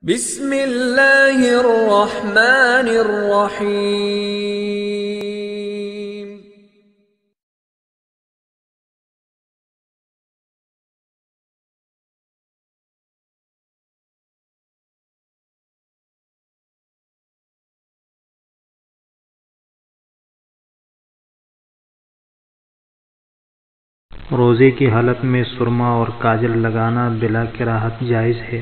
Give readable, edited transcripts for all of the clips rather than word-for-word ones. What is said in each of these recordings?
بسم اللہ الرحمن الرحیم۔ روزے کی حالت میں سرما اور کاجل لگانا بلا کراہت جائز ہے۔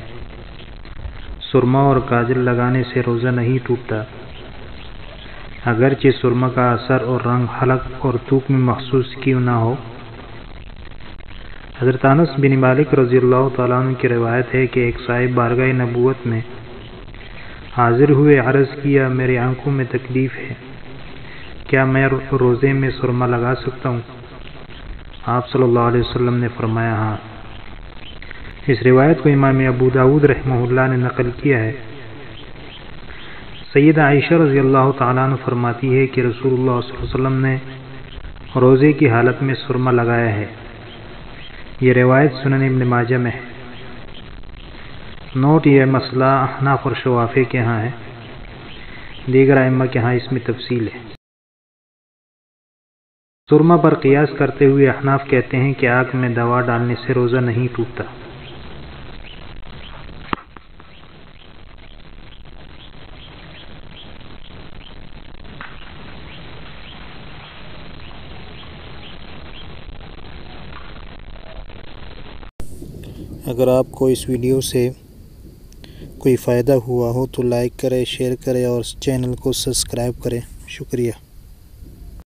سرما اور کاجل لگانے سے روزہ نہیں ٹوٹتا، اگرچہ سرما کا اثر اور رنگ حلق اور تھوک میں محسوس کیوں نہ ہو۔ حضرت انس بن مالک رضی اللہ تعالیٰ عنہ کی روایت ہے کہ ایک صاحب بارگاہ نبوت میں حاضر ہوئے، عرض کیا میری آنکھوں میں تکلیف ہے، کیا میں روزے میں سرما لگا سکتا ہوں؟ آپ صلی اللہ علیہ وسلم نے فرمایا ہاں۔ اس روایت کو امام ابو داود رحمہ اللہ نے نقل کیا ہے۔ سیدہ عائشہ رضی اللہ تعالیٰ عنہ فرماتی ہے کہ رسول اللہ صلی اللہ علیہ وسلم نے روزے کی حالت میں سرما لگایا ہے۔ یہ روایت سنن ابن ماجہ میں ہے۔ نوٹ: یہ مسئلہ احناف اور شوافی کے ہاں ہے، دیگر ائمہ کے ہاں اس میں تفصیل ہے۔ سرما پر قیاس کرتے ہوئے احناف کہتے ہیں کہ آنکھ میں دوا ڈالنے سے روزہ نہیں ٹوٹتا۔ اگر آپ کو اس ویڈیو سے کوئی فائدہ ہوا ہو تو لائک کریں، شیئر کریں اور چینل کو سبسکرائب کریں۔ شکریہ۔